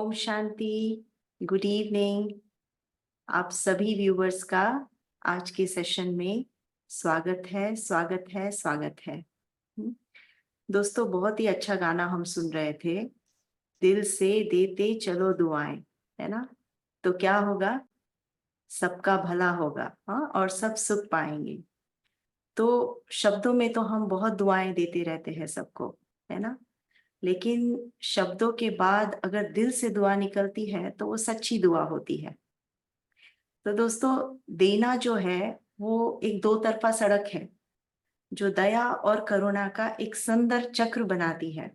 Om Shanti. Good evening. आप सभी viewers का आज के सेशन में स्वागत है, स्वागत है, स्वागत है। दोस्तों, बहुत ही अच्छा गाना हम सुन रहे थे, दिल से देते चलो दुआएं, है ना। तो क्या होगा? सबका भला होगा, हाँ, और सब सुख पाएंगे। तो शब्दों में तो हम बहुत दुआएं देते रहते हैं सबको, है ना। लेकिन शब्दों के बाद अगर दिल से दुआ निकलती है तो वो सच्ची दुआ होती है। तो दोस्तों, देना जो है वो एक दो तरफा सड़क है जो दया और करुणा का एक सुंदर चक्र बनाती है।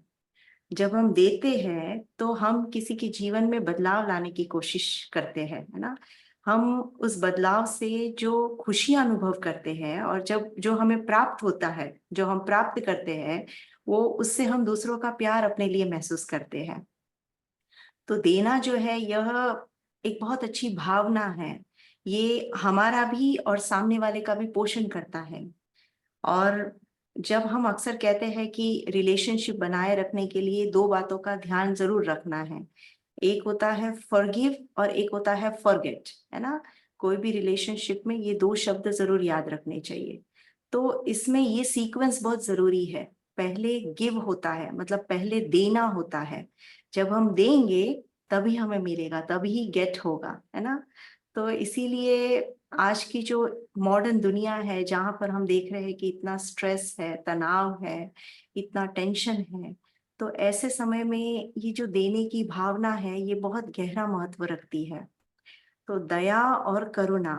जब हम देते हैं तो हम किसी के जीवन में बदलाव लाने की कोशिश करते हैं, है ना। हम उस बदलाव से जो खुशी अनुभव करते हैं और जब जो हमें प्राप्त होता है, जो हम प्राप्त करते हैं, वो उससे हम दूसरों का प्यार अपने लिए महसूस करते हैं। तो देना जो है यह एक बहुत अच्छी भावना है। ये हमारा भी और सामने वाले का भी पोषण करता है। और जब हम अक्सर कहते हैं कि रिलेशनशिप बनाए रखने के लिए दो बातों का ध्यान जरूर रखना है। एक होता है फॉरगिव और एक होता है फॉरगेट, है ना। कोई भी रिलेशनशिप में ये दो शब्द जरूर याद रखने चाहिए। तो इसमें ये सीक्वेंस बहुत जरूरी है। पहले गिव होता है, मतलब पहले देना होता है। जब हम देंगे तभी हमें मिलेगा, तभी गेट होगा, है ना। तो इसीलिए आज की जो मॉडर्न दुनिया है, जहां पर हम देख रहे हैं कि इतना स्ट्रेस है, तनाव है, इतना टेंशन है, तो ऐसे समय में ये जो देने की भावना है ये बहुत गहरा महत्व रखती है। तो दया और करुणा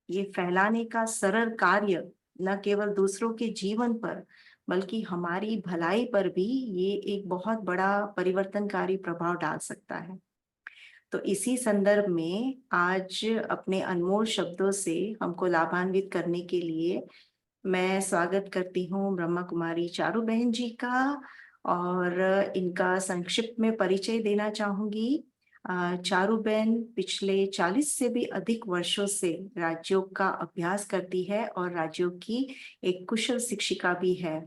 ये फैलाने का सरल कार्य न केवल दूसरों के जीवन पर बल्कि हमारी भलाई पर भी ये एक बहुत बड़ा परिवर्तनकारी प्रभाव डाल सकता है। तो इसी संदर्भ में आज अपने अनमोल शब्दों से हमको लाभान्वित करने के लिए मैं स्वागत करती हूँ ब्रह्मा कुमारी चारू बहन जी का। और इनका संक्षिप्त में परिचय देना चाहूंगी। चारू बहन पिछले 40 से भी अधिक वर्षों से राजयोग का अभ्यास करती है और राजयोग की एक कुशल शिक्षिका भी है।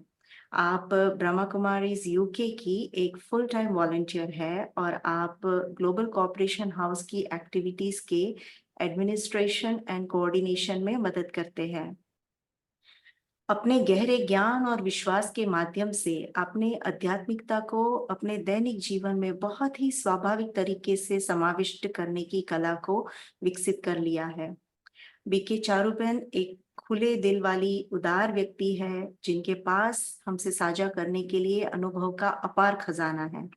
आप ब्रह्मा कुमारीज यूके की एक फुल टाइम वॉलंटियर है और आप ग्लोबल कॉपरेशन हाउस की एक्टिविटीज के एडमिनिस्ट्रेशन एंड कोऑर्डिनेशन में मदद करते हैं। अपने गहरे ज्ञान और विश्वास के माध्यम से आपने आध्यात्मिकता को अपने दैनिक जीवन में बहुत ही स्वाभाविक तरीके से समाविष्ट करने की कला को विकसित कर लिया है। बीके चारूबेन एक खुले दिल वाली उदार व्यक्ति है जिनके पास हमसे साझा करने के लिए अनुभव का अपार खजाना है।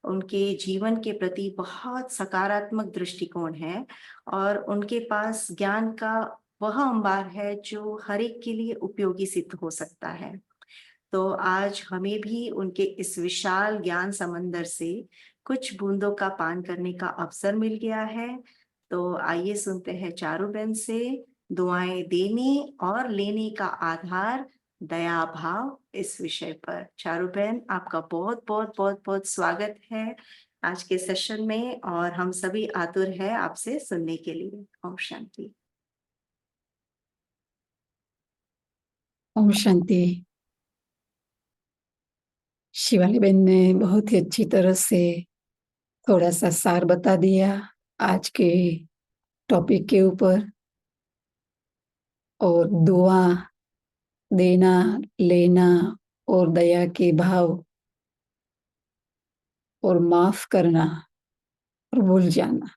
उनके जीवन के प्रति बहुत सकारात्मक दृष्टिकोण है और उनके पास ज्ञान का वह अंबार है जो हर एक के लिए उपयोगी सिद्ध हो सकता है। तो आज हमें भी उनके इस विशाल ज्ञान समंदर से कुछ बूंदों का पान करने का अवसर मिल गया है। तो आइए सुनते हैं चारूबेन से दुआएं देने और लेने का आधार दया भाव इस विषय पर। चारूबेन, आपका बहुत बहुत बहुत बहुत स्वागत है आज के सेशन में और हम सभी आतुर हैं आपसे सुनने के लिए। ओम शांति। ओम शांति। शिवाली बहन ने बहुत ही अच्छी तरह से थोड़ा सा सार बता दिया आज के टॉपिक के ऊपर। और दुआ देना, लेना और दया के भाव और माफ करना और भूल जाना,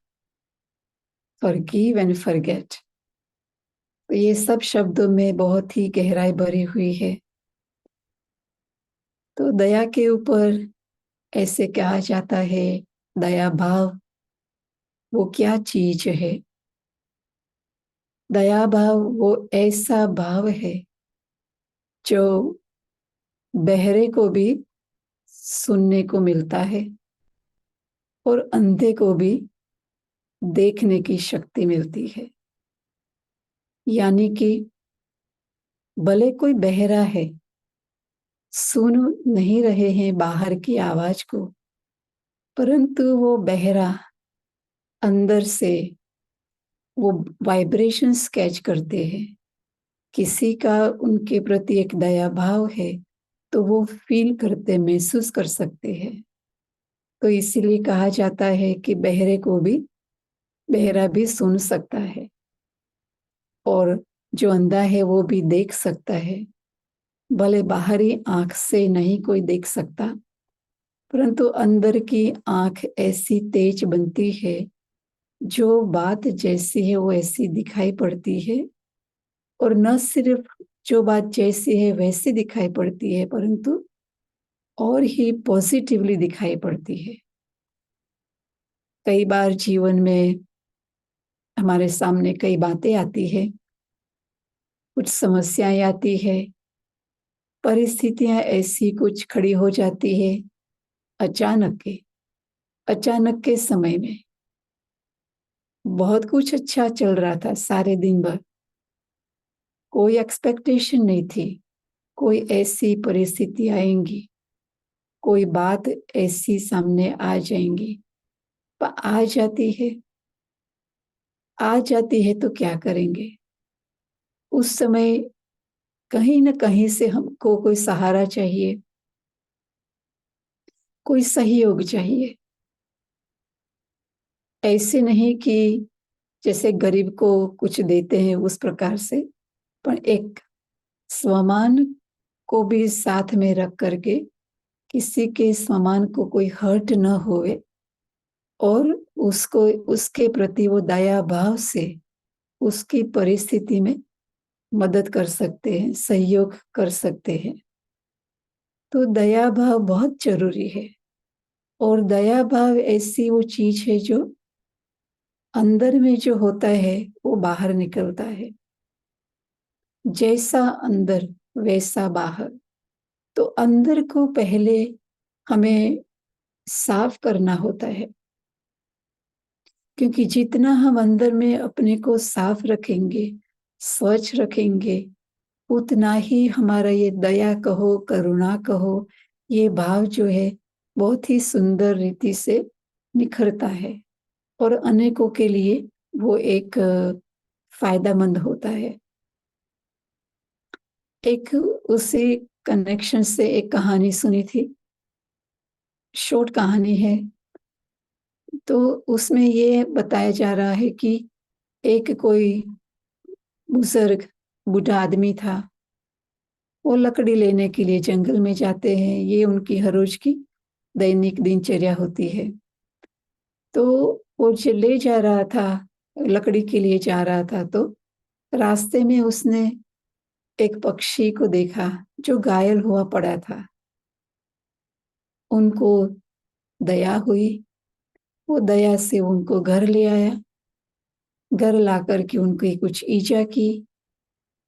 फॉरगिव एंड फॉरगेट, तो ये सब शब्दों में बहुत ही गहराई भरी हुई है। तो दया के ऊपर ऐसे कहा जाता है, दया भाव वो क्या चीज है? दया भाव वो ऐसा भाव है जो बहरे को भी सुनने को मिलता है और अंधे को भी देखने की शक्ति मिलती है। यानी कि भले कोई बहरा है, सुन नहीं रहे हैं बाहर की आवाज को, परंतु वो बहरा अंदर से वो वाइब्रेशंस कैच करते हैं। किसी का उनके प्रति एक दया भाव है तो वो फील करते, महसूस कर सकते हैं। तो इसीलिए कहा जाता है कि बहरे को भी बहरा भी सुन सकता है, और जो अंधा है वो भी देख सकता है। भले बाहरी आंख से नहीं कोई देख सकता, परंतु अंदर की आंख ऐसी तेज बनती है, जो बात जैसी है वो ऐसी दिखाई पड़ती है। और न सिर्फ जो बात जैसी है वैसी दिखाई पड़ती है, परंतु और ही पॉजिटिवली दिखाई पड़ती है। कई बार जीवन में हमारे सामने कई बातें आती है, कुछ समस्याएं आती है, परिस्थितियां ऐसी कुछ खड़ी हो जाती है अचानक के समय में। बहुत कुछ अच्छा चल रहा था सारे दिन भर, कोई एक्सपेक्टेशन नहीं थी कोई ऐसी परिस्थिति आएंगी, कोई बात ऐसी सामने आ जाएंगी, पर आ जाती है तो क्या करेंगे। उस समय कहीं न कहीं से हमको कोई सहारा चाहिए, कोई सहयोग चाहिए। ऐसे नहीं कि जैसे गरीब को कुछ देते हैं उस प्रकार से, पर एक स्वमान को भी साथ में रख करके, किसी के स्वमान को कोई हर्ट न होए, और उसको उसके प्रति वो दया भाव से उसकी परिस्थिति में मदद कर सकते हैं, सहयोग कर सकते हैं। तो दया भाव बहुत जरूरी है। और दया भाव ऐसी वो चीज है जो अंदर में जो होता है वो बाहर निकलता है। जैसा अंदर वैसा बाहर। तो अंदर को पहले हमें साफ करना होता है, क्योंकि जितना हम अंदर में अपने को साफ रखेंगे, स्वच्छ रखेंगे, उतना ही हमारा ये दया कहो, करुणा कहो, ये भाव जो है बहुत ही सुंदर रीति से निखरता है, और अनेकों के लिए वो एक फायदामंद होता है। एक उसी कनेक्शन से एक कहानी सुनी थी, शॉर्ट कहानी है। तो उसमें ये बताया जा रहा है कि एक कोई बुजुर्ग बूढ़ा आदमी था। वो लकड़ी लेने के लिए जंगल में जाते हैं, ये उनकी हर रोज की दैनिक दिनचर्या होती है। तो वो जो ले जा रहा था, लकड़ी के लिए जा रहा था, तो रास्ते में उसने एक पक्षी को देखा जो घायल हुआ पड़ा था। उनको दया हुई, वो दया से उनको घर ले आया। घर ला करके उनकी कुछ ईजा की।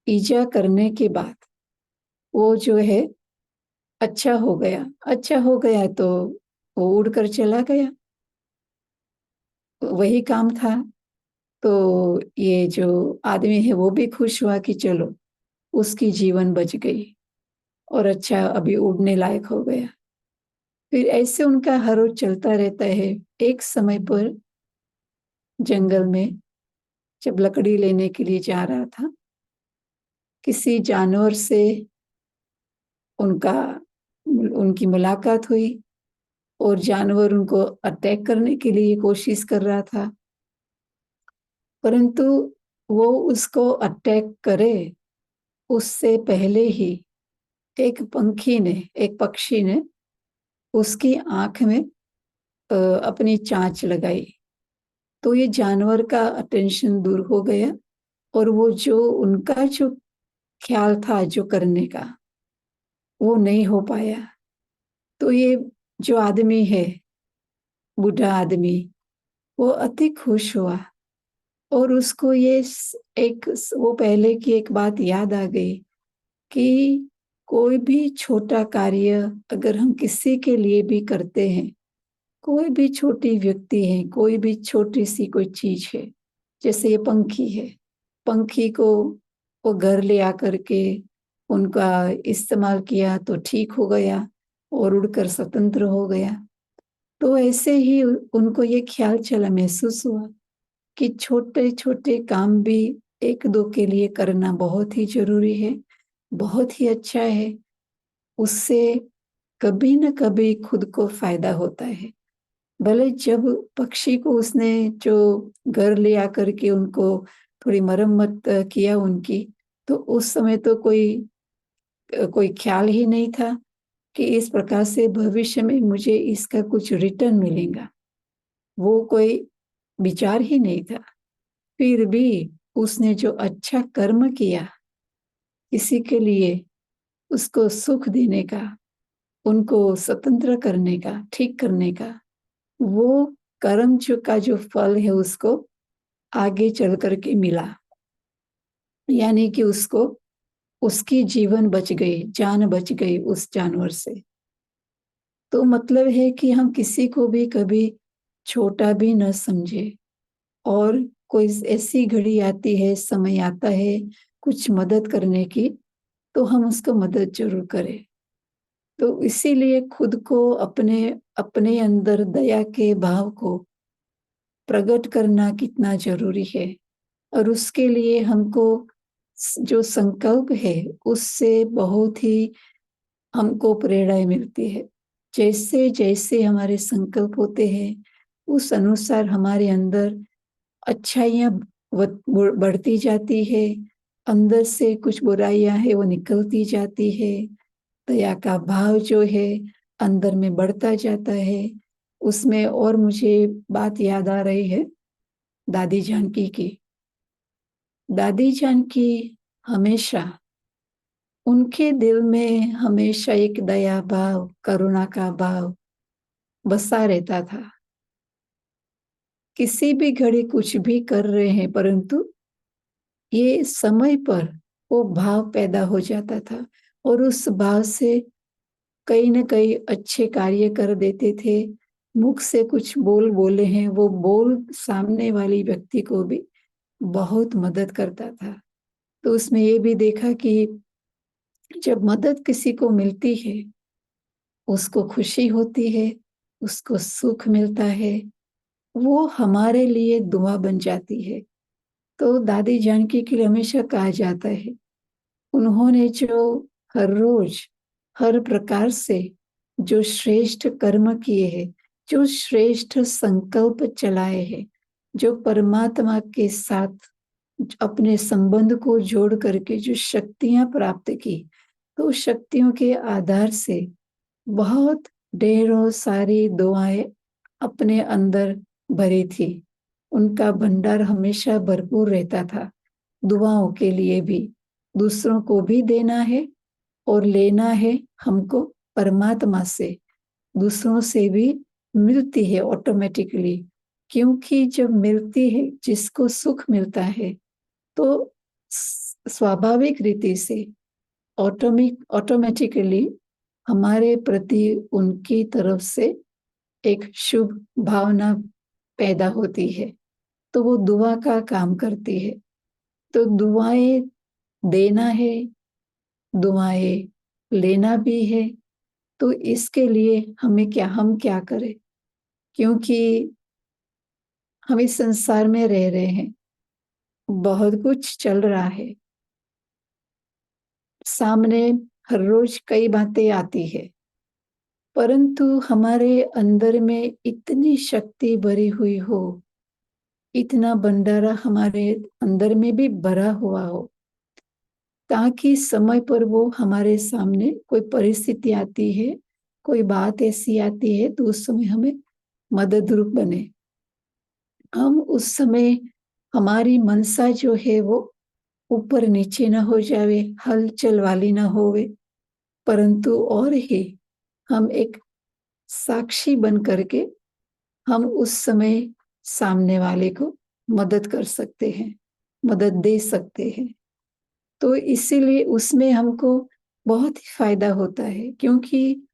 ईजा करने के बाद वो जो है अच्छा हो गया तो वो उड़कर चला गया। वही काम था। तो ये जो आदमी है वो भी खुश हुआ कि चलो उसकी जीवन बच गई, और अच्छा अभी उड़ने लायक हो गया। फिर ऐसे उनका हर रोज चलता रहता है। एक समय पर जंगल में जब लकड़ी लेने के लिए जा रहा था, किसी जानवर से उनका उनकी मुलाकात हुई, और जानवर उनको अटैक करने के लिए कोशिश कर रहा था। परंतु वो उसको अटैक करे उससे पहले ही एक पक्षी ने उसकी आंख में अपनी चांच लगाई। तो ये जानवर का अटेंशन दूर हो गया, और वो जो उनका जो ख्याल था जो करने का, वो नहीं हो पाया। तो ये जो आदमी है, बूढ़ा आदमी, वो अति खुश हुआ, और उसको ये एक वो पहले की एक बात याद आ गई कि कोई भी छोटा कार्य अगर हम किसी के लिए भी करते हैं, कोई भी छोटी व्यक्ति है, कोई भी छोटी सी कोई चीज है, जैसे ये पंखी है, पंखी को वो घर ले आकर के उनका इस्तेमाल किया तो ठीक हो गया और उड़कर स्वतंत्र हो गया। तो ऐसे ही उनको ये ख्याल चला, महसूस हुआ कि छोटे छोटे काम भी एक दो के लिए करना बहुत ही जरूरी है, बहुत ही अच्छा है। उससे कभी न कभी खुद को फायदा होता है। भले जब पक्षी को उसने जो घर ले आकर के उनको थोड़ी मरम्मत किया उनकी, तो उस समय तो कोई ख्याल ही नहीं था कि इस प्रकार से भविष्य में मुझे इसका कुछ रिटर्न मिलेगा। वो कोई विचार ही नहीं था। फिर भी उसने जो अच्छा कर्म किया किसी के लिए, उसको सुख देने का, उनको स्वतंत्र करने का, ठीक करने का, वो कर्म का जो फल है उसको आगे चल करके मिला। यानी कि उसको उसकी जीवन बच गई, जान बच गई उस जानवर से। तो मतलब है कि हम किसी को भी कभी छोटा भी न समझे, और कोई ऐसी घड़ी आती है, समय आता है कुछ मदद करने की, तो हम उसको मदद जरूर करें। तो इसीलिए खुद को अपने अपने अंदर दया के भाव को प्रकट करना कितना जरूरी है। और उसके लिए हमको जो संकल्प है उससे बहुत ही हमको प्रेरणा मिलती है। जैसे जैसे हमारे संकल्प होते हैं उस अनुसार हमारे अंदर अच्छाइयाँ बढ़ती जाती है, अंदर से कुछ बुराइयां है वो निकलती जाती है, दया का भाव जो है अंदर में बढ़ता जाता है। उसमें और मुझे बात याद आ रही है दादी जानकी की। दादी जानकी हमेशा, उनके दिल में हमेशा एक दया भाव, करुणा का भाव बसा रहता था। किसी भी घड़ी कुछ भी कर रहे हैं, परंतु ये समय पर वो भाव पैदा हो जाता था, और उस भाव से कहीं न कहीं अच्छे कार्य कर देते थे। मुख से कुछ बोल बोले हैं, वो बोल सामने वाली व्यक्ति को भी बहुत मदद करता था। तो उसमें ये भी देखा कि जब मदद किसी को मिलती है, उसको खुशी होती है, उसको सुख मिलता है, वो हमारे लिए दुआ बन जाती है। तो दादी जानकी के लिए हमेशा कहा जाता है, उन्होंने जो हर रोज हर प्रकार से जो श्रेष्ठ कर्म किए हैं, जो श्रेष्ठ संकल्प चलाए हैं, जो परमात्मा के साथ अपने संबंध को जोड़ करके जो शक्तियां प्राप्त की, तो उस शक्तियों के आधार से बहुत ढेरों सारी दुआएं अपने अंदर भरी थी। उनका भंडार हमेशा भरपूर रहता था। दुआओं के लिए भी, दूसरों को भी देना है और लेना है हमको परमात्मा से, दूसरों से भी मिलती है ऑटोमेटिकली। क्योंकि जब मिलती है, जिसको सुख मिलता है, तो स्वाभाविक रीति से ऑटोमेटिकली हमारे प्रति उनकी तरफ से एक शुभ भावना पैदा होती है, तो वो दुआ का काम करती है। तो दुआएं देना है, दुआएं लेना भी है। तो इसके लिए हम क्या करें? क्योंकि हम इस संसार में रह रहे हैं, बहुत कुछ चल रहा है सामने, हर रोज कई बातें आती है, परंतु हमारे अंदर में इतनी शक्ति भरी हुई हो, इतना भंडारा हमारे अंदर में भी भरा हुआ हो, ताकि समय पर वो हमारे सामने कोई परिस्थिति आती है, कोई बात ऐसी आती है, तो उस समय हमें मदद रूप बने। हम उस समय हमारी मनसा जो है वो ऊपर नीचे न हो जावे, हलचल वाली न होवे, परंतु और ही हम एक साक्षी बन करके हम उस समय सामने वाले को मदद कर सकते हैं, मदद दे सकते हैं। तो इसीलिए उसमें हमको बहुत ही फायदा होता है, क्योंकि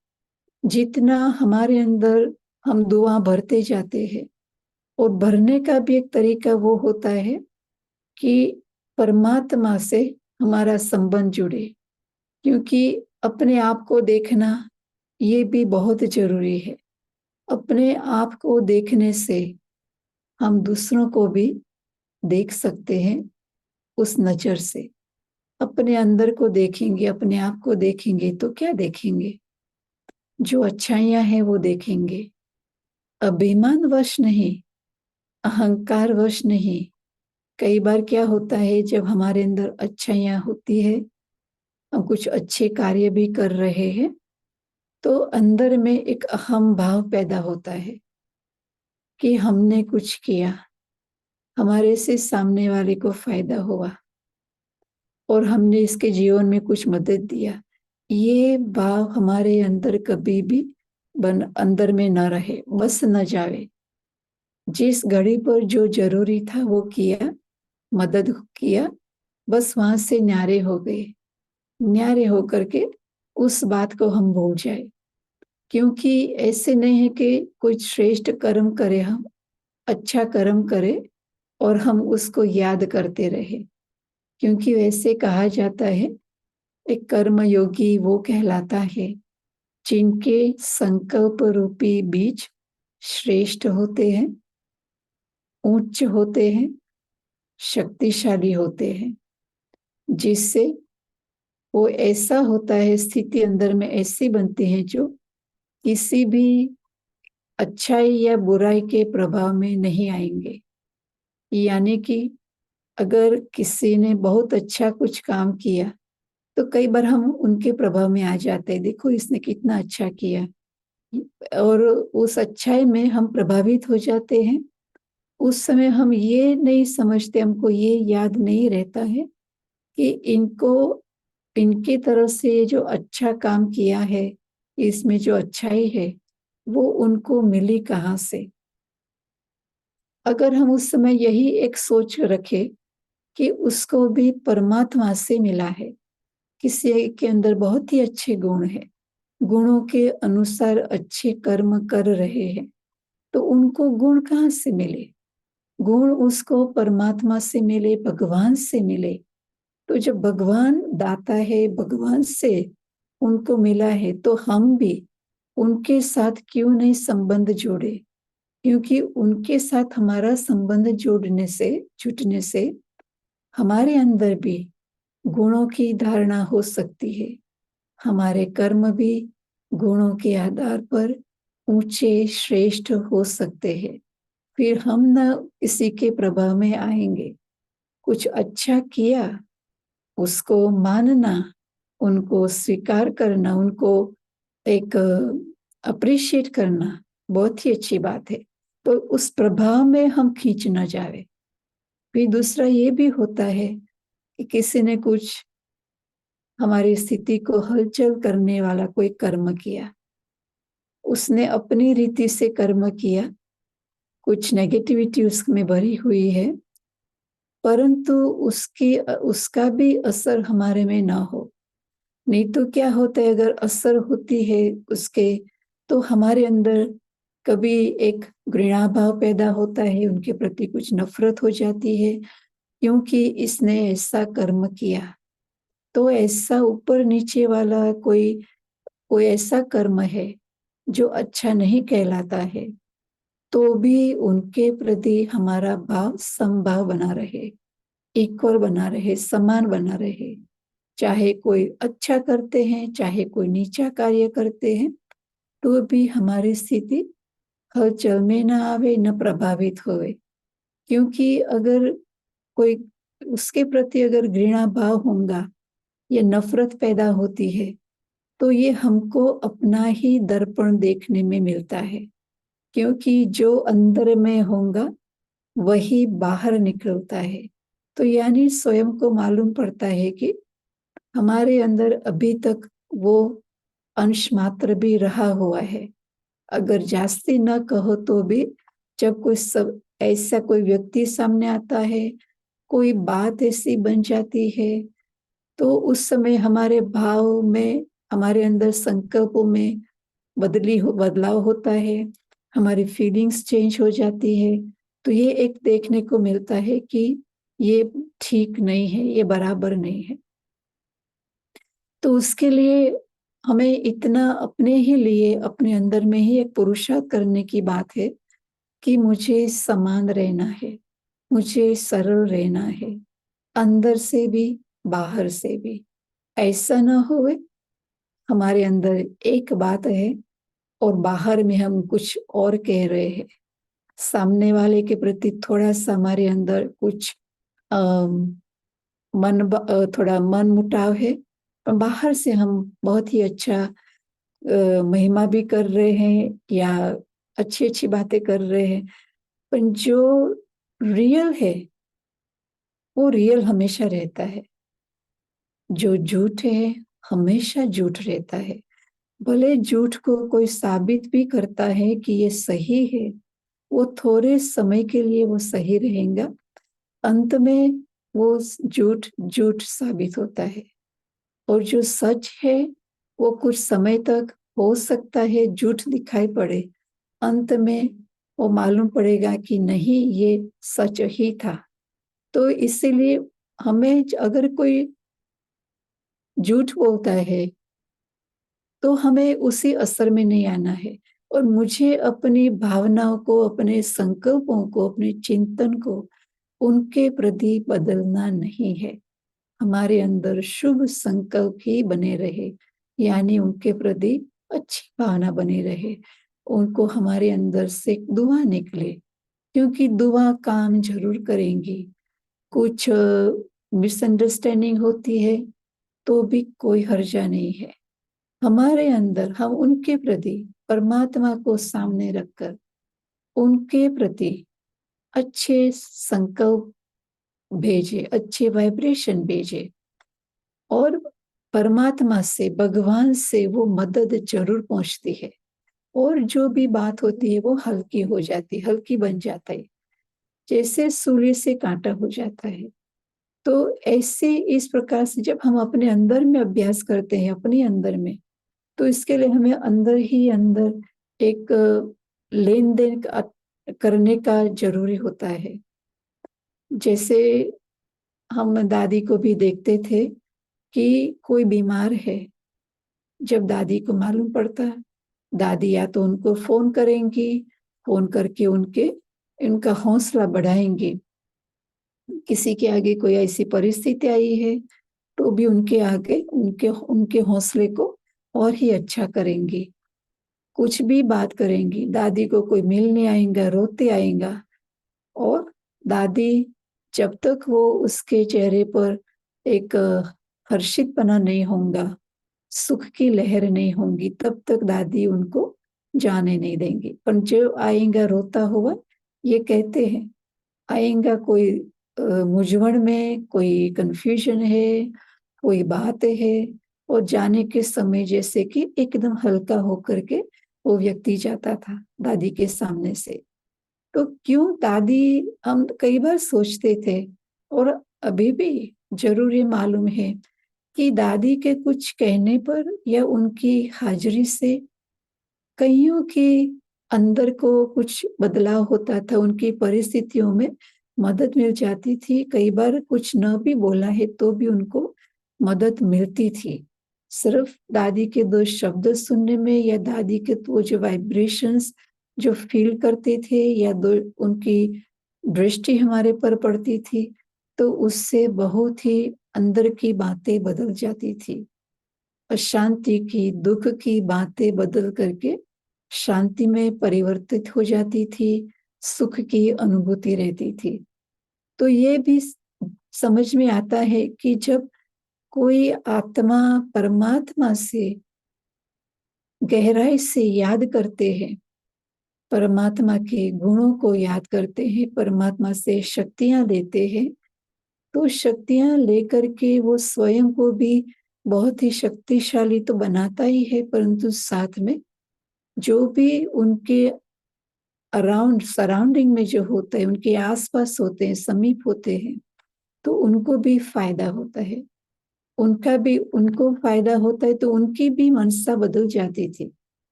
जितना हमारे अंदर हम दुआ भरते जाते हैं, और भरने का भी एक तरीका वो होता है कि परमात्मा से हमारा संबंध जुड़े। क्योंकि अपने आप को देखना ये भी बहुत जरूरी है। अपने आप को देखने से हम दूसरों को भी देख सकते हैं उस नजर से। अपने अंदर को देखेंगे, अपने आप को देखेंगे तो क्या देखेंगे? जो अच्छाइयां हैं वो देखेंगे, अभिमानवश नहीं, अहंकारवश नहीं। कई बार क्या होता है, जब हमारे अंदर अच्छाइयाँ होती है, हम कुछ अच्छे कार्य भी कर रहे हैं, तो अंदर में एक अहम भाव पैदा होता है कि हमने कुछ किया, हमारे से सामने वाले को फायदा हुआ और हमने इसके जीवन में कुछ मदद दिया। ये भाव हमारे अंदर कभी भी अंदर में न रहे, बस न जावे। जिस घड़ी पर जो जरूरी था वो किया, मदद किया, बस वहां से न्यारे हो गए। न्यारे होकर के उस बात को हम भूल जाए। क्योंकि ऐसे नहीं है कि कोई श्रेष्ठ कर्म करे, हम अच्छा कर्म करे और हम उसको याद करते रहे। क्योंकि वैसे कहा जाता है, एक कर्म योगी वो कहलाता है जिनके संकल्प रूपी बीज श्रेष्ठ होते हैं, उच्च होते हैं, शक्तिशाली होते हैं, जिससे वो ऐसा होता है, स्थिति अंदर में ऐसी बनती है जो किसी भी अच्छाई या बुराई के प्रभाव में नहीं आएंगे। यानी कि अगर किसी ने बहुत अच्छा कुछ काम किया, तो कई बार हम उनके प्रभाव में आ जाते हैं, देखो इसने कितना अच्छा किया, और उस अच्छाई में हम प्रभावित हो जाते हैं। उस समय हम ये नहीं समझते, हमको ये याद नहीं रहता है कि इनको, इनकी तरफ से ये जो अच्छा काम किया है, इसमें जो अच्छाई है, वो उनको मिली कहाँ से। अगर हम उस समय यही एक सोच रखें कि उसको भी परमात्मा से मिला है, किसी के अंदर बहुत ही अच्छे गुण है, गुणों के अनुसार अच्छे कर्म कर रहे हैं, तो उनको गुण कहाँ से मिले? गुण उसको परमात्मा से मिले, भगवान से मिले। तो जब भगवान दाता है, भगवान से उनको मिला है, तो हम भी उनके साथ क्यों नहीं संबंध जोड़े? क्योंकि उनके साथ हमारा संबंध जोड़ने से, जुटने से हमारे अंदर भी गुणों की धारणा हो सकती है। हमारे कर्म भी गुणों के आधार पर ऊंचे श्रेष्ठ हो सकते हैं। फिर हम न किसी के प्रभाव में आएंगे। कुछ अच्छा किया, उसको मानना, उनको स्वीकार करना, उनको एक अप्रिशिएट करना बहुत ही अच्छी बात है। तो उस प्रभाव में हम खींच न जाए। फिर दूसरा ये भी होता है कि किसी ने कुछ हमारी स्थिति को हलचल करने वाला कोई कर्म किया, उसने अपनी रीति से कर्म किया, कुछ नेगेटिविटी उसमें भरी हुई है, परंतु उसका भी असर हमारे में ना हो। नहीं तो क्या होता है, अगर असर होती है उसके, तो हमारे अंदर कभी एक घृणा भाव पैदा होता है, उनके प्रति कुछ नफरत हो जाती है, क्योंकि इसने ऐसा कर्म किया। तो ऐसा ऊपर नीचे वाला कोई कोई ऐसा कर्म है जो अच्छा नहीं कहलाता है, तो भी उनके प्रति हमारा भाव समभाव बना रहे, इक्वल बना रहे, समान बना रहे। चाहे कोई अच्छा करते हैं, चाहे कोई नीचा कार्य करते हैं, तो भी हमारी स्थिति हलचल में न आवे, न प्रभावित होवे। क्योंकि अगर कोई उसके प्रति अगर घृणा भाव होगा या नफरत पैदा होती है, तो ये हमको अपना ही दर्पण देखने में मिलता है। क्योंकि जो अंदर में होगा वही बाहर निकलता है। तो यानी स्वयं को मालूम पड़ता है कि हमारे अंदर अभी तक वो अंश मात्र भी रहा हुआ है। अगर जास्ती न कहो तो भी, जब कोई सब ऐसा कोई व्यक्ति सामने आता है, कोई बात ऐसी बन जाती है, तो उस समय हमारे भाव में, हमारे अंदर संकल्पों में बदलाव होता है, हमारी फीलिंग्स चेंज हो जाती है। तो ये एक देखने को मिलता है कि ये ठीक नहीं है, ये बराबर नहीं है। तो उसके लिए हमें इतना अपने ही लिए, अपने अंदर में ही एक पुरुषार्थ करने की बात है कि मुझे समान रहना है, मुझे सरल रहना है, अंदर से भी बाहर से भी। ऐसा ना होवे, हमारे अंदर एक बात है और बाहर में हम कुछ और कह रहे हैं। सामने वाले के प्रति थोड़ा सा हमारे अंदर कुछ थोड़ा मन मुटाव है, और बाहर से हम बहुत ही अच्छा महिमा भी कर रहे हैं या अच्छी अच्छी बातें कर रहे हैं, पर जो रियल है वो रियल हमेशा रहता है। जो झूठ है हमेशा झूठ रहता है। भले झूठ को कोई साबित भी करता है कि ये सही है, वो थोड़े समय के लिए वो सही रहेगा, अंत में वो झूठ झूठ साबित होता है। और जो सच है वो कुछ समय तक हो सकता है झूठ दिखाई पड़े, अंत में वो मालूम पड़ेगा कि नहीं, ये सच ही था। तो इसीलिए हमें अगर कोई झूठ बोलता है तो हमें उसी असर में नहीं आना है, और मुझे अपनी भावनाओं को, अपने संकल्पों को, अपने चिंतन को उनके प्रति बदलना नहीं है। हमारे अंदर शुभ संकल्प ही बने रहे, यानी उनके प्रति अच्छी भावना बनी रहे, उनको हमारे अंदर से दुआ निकले, क्योंकि दुआ काम जरूर करेंगी। कुछ मिसअंडरस्टैंडिंग होती है तो भी कोई हर्जा नहीं है। हमारे अंदर हम उनके प्रति परमात्मा को सामने रखकर उनके प्रति अच्छे संकल्प भेजे, अच्छे वाइब्रेशन भेजे, और परमात्मा से, भगवान से वो मदद जरूर पहुंचती है, और जो भी बात होती है वो हल्की हो जाती, हल्की बन जाता है, जैसे सूली से कांटा हो जाता है। तो ऐसे इस प्रकार से जब हम अपने अंदर में अभ्यास करते हैं, अपने अंदर में, तो इसके लिए हमें अंदर ही अंदर एक लेन देन करने का जरूरी होता है। जैसे हम दादी को भी देखते थे कि कोई बीमार है, जब दादी को मालूम पड़ता, दादी या तो उनको फोन करेंगी, फोन करके उनका हौसला बढ़ाएंगी। किसी के आगे कोई ऐसी परिस्थिति आई है तो भी उनके आगे उनके उनके हौसले को और ही अच्छा करेंगी। कुछ भी बात करेंगी, दादी को कोई मिलने आएगा, रोते आएगा, और दादी जब तक वो उसके चेहरे पर एक हर्षितपना नहीं होगा, सुख की लहर नहीं होगी, तब तक दादी उनको जाने नहीं देंगी। पर जो आएगा रोता हुआ, ये कहते हैं, आएगा कोई मूंझवण में, कोई कंफ्यूजन है, कोई बात है, और जाने के समय जैसे कि एकदम हल्का होकर के वो व्यक्ति जाता था दादी के सामने से। तो क्यों दादी, हम कई बार सोचते थे, और अभी भी जरूर ये मालूम है कि दादी के कुछ कहने पर या उनकी हाजिरी से कईयों के अंदर को कुछ बदलाव होता था, उनकी परिस्थितियों में मदद मिल जाती थी। कई बार कुछ न भी बोला है तो भी उनको मदद मिलती थी, सिर्फ दादी के दो शब्द सुनने में, या दादी के तो जो वाइब्रेशंस जो फील करते थे, या दो उनकी दृष्टि हमारे पर पड़ती थी, तो उससे बहुत ही अंदर की बातें बदल जाती थी। अशांति की, दुख की बातें बदल करके शांति में परिवर्तित हो जाती थी, सुख की अनुभूति रहती थी। तो ये भी समझ में आता है कि जब कोई आत्मा परमात्मा से गहराई से याद करते हैं, परमात्मा के गुणों को याद करते हैं, परमात्मा से शक्तियां लेते हैं, तो शक्तियां लेकर के वो स्वयं को भी बहुत ही शक्तिशाली तो बनाता ही है, परंतु साथ में जो भी उनके अराउंड सराउंडिंग में जो होते हैं, उनके आसपास होते हैं, समीप होते हैं, तो उनको भी फायदा होता है, उनका भी उनको फायदा होता है, तो उनकी भी मनसा बदल जाती थी।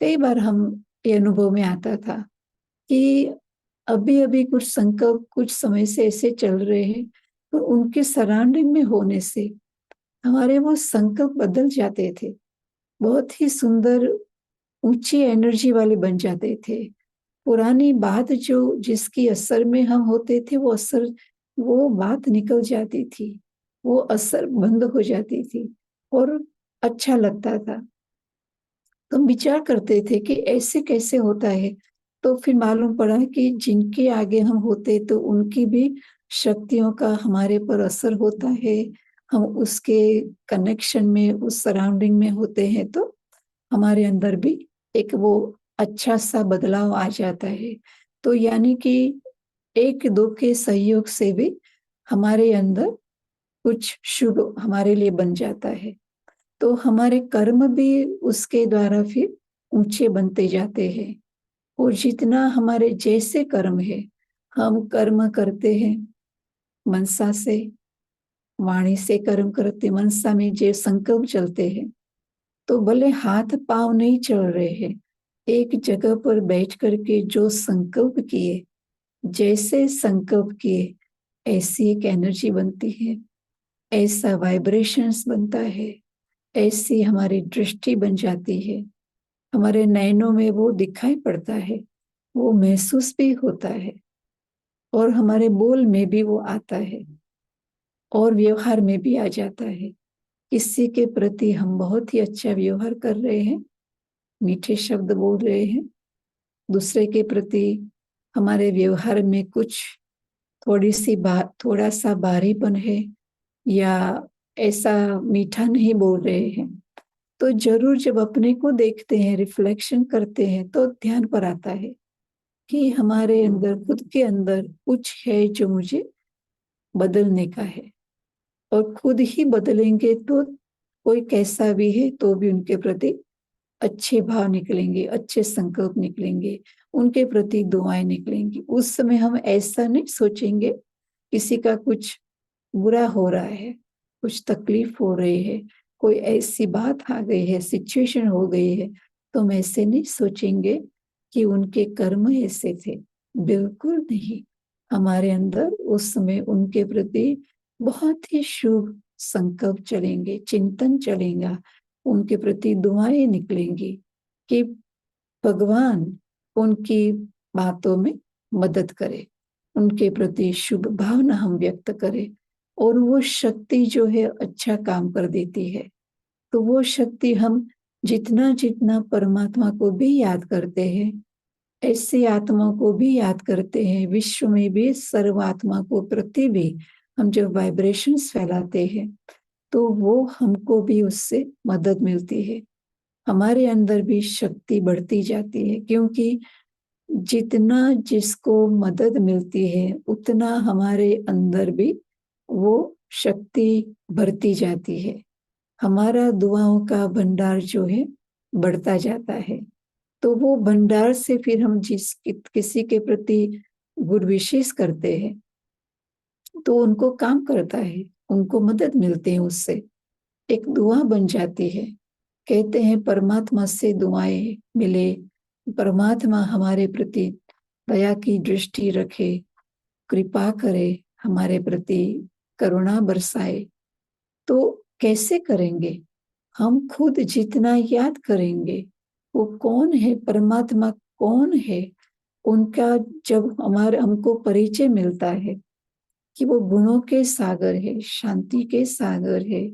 कई बार हम ये अनुभव में आता था कि अभी अभी कुछ संकल्प कुछ समय से ऐसे चल रहे हैं, तो उनके सराउंडिंग में होने से हमारे वो संकल्प बदल जाते थे, बहुत ही सुंदर ऊंची एनर्जी वाले बन जाते थे। पुरानी बात जो जिसकी असर में हम होते थे, वो असर, वो बात निकल जाती थी, वो असर बंद हो जाती थी, और अच्छा लगता था। तो हम विचार करते थे कि ऐसे कैसे होता है। तो फिर मालूम पड़ा कि जिनके आगे हम होते तो उनकी भी शक्तियों का हमारे पर असर होता है। हम उसके कनेक्शन में, उस सराउंडिंग में होते हैं तो हमारे अंदर भी एक वो अच्छा सा बदलाव आ जाता है। तो यानी कि एक दो के सहयोग से भी हमारे अंदर कुछ शुभ हमारे लिए बन जाता है। तो हमारे कर्म भी उसके द्वारा फिर ऊंचे बनते जाते हैं। और जितना हमारे जैसे कर्म है, हम कर्म करते हैं मनसा से, वाणी से कर्म करते, मनसा में जो संकल्प चलते हैं, तो भले हाथ पांव नहीं चल रहे हैं, एक जगह पर बैठ करके जो संकल्प किए, जैसे संकल्प किए, ऐसी एक एनर्जी बनती है, ऐसा वाइब्रेशंस बनता है, ऐसी हमारी दृष्टि बन जाती है, हमारे नयनों में वो दिखाई पड़ता है, वो महसूस भी होता है, और हमारे बोल में भी वो आता है, और व्यवहार में भी आ जाता है। किसी के प्रति हम बहुत ही अच्छा व्यवहार कर रहे हैं, मीठे शब्द बोल रहे हैं, दूसरे के प्रति हमारे व्यवहार में कुछ थोड़ा सा बारीपन है, या ऐसा मीठा नहीं बोल रहे हैं, तो जरूर जब अपने को देखते हैं, रिफ्लेक्शन करते हैं, तो ध्यान पर आता है कि हमारे अंदर, खुद के अंदर कुछ है जो मुझे बदलने का है। और खुद ही बदलेंगे तो कोई कैसा भी है तो भी उनके प्रति अच्छे भाव निकलेंगे, अच्छे संकल्प निकलेंगे, उनके प्रति दुआएं निकलेंगी। उस समय हम ऐसा नहीं सोचेंगे किसी का कुछ बुरा हो रहा है, कुछ तकलीफ हो रही है, कोई ऐसी बात आ गई है, सिचुएशन हो गई है, तो हम ऐसे नहीं सोचेंगे कि उनके कर्म ऐसे थे। बिल्कुल नहीं। हमारे अंदर उस समय उनके प्रति बहुत ही शुभ संकल्प चलेंगे, चिंतन चलेगा, उनके प्रति दुआएं निकलेंगी कि भगवान उनकी बातों में मदद करे, उनके प्रति शुभ भावना हम व्यक्त करें, और वो शक्ति जो है अच्छा काम कर देती है। तो वो शक्ति हम जितना जितना परमात्मा को भी याद करते हैं, ऐसी आत्मा को भी याद करते हैं, विश्व में भी सर्व आत्मा को प्रति भी हम जब वाइब्रेशंस फैलाते हैं, तो वो हमको भी उससे मदद मिलती है, हमारे अंदर भी शक्ति बढ़ती जाती है। क्योंकि जितना जिसको मदद मिलती है, उतना हमारे अंदर भी वो शक्ति बढ़ती जाती है, हमारा दुआओं का भंडार जो है बढ़ता जाता है। तो वो भंडार से फिर हम किसी के प्रति गुड विशेष करते हैं, तो उनको काम करता है, उनको मदद मिलते हैं, उससे एक दुआ बन जाती है। कहते हैं परमात्मा से दुआएं मिले, परमात्मा हमारे प्रति दया की दृष्टि रखे, कृपा करे, हमारे प्रति करुणा बरसाए। तो कैसे करेंगे? हम खुद जितना याद करेंगे, वो कौन है, परमात्मा कौन है, उनका जब हमारे हमको परिचय मिलता है कि वो गुणों के सागर है, शांति के सागर है,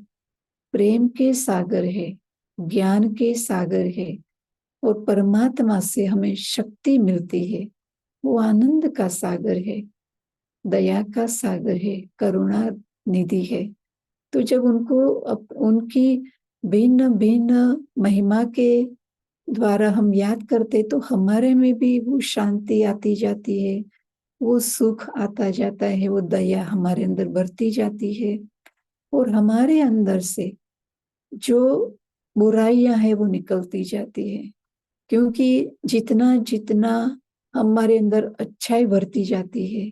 प्रेम के सागर है, ज्ञान के सागर है, और परमात्मा से हमें शक्ति मिलती है, वो आनंद का सागर है, दया का सागर है, करुणा निधि है। तो जब उनकी भिन्न भिन्न महिमा के द्वारा हम याद करते, तो हमारे में भी वो शांति आती जाती है, वो सुख आता जाता है, वो दया हमारे अंदर बढ़ती जाती है, और हमारे अंदर से जो बुराइयां है वो निकलती जाती है। क्योंकि जितना जितना हमारे अंदर अच्छाई बढ़ती जाती है,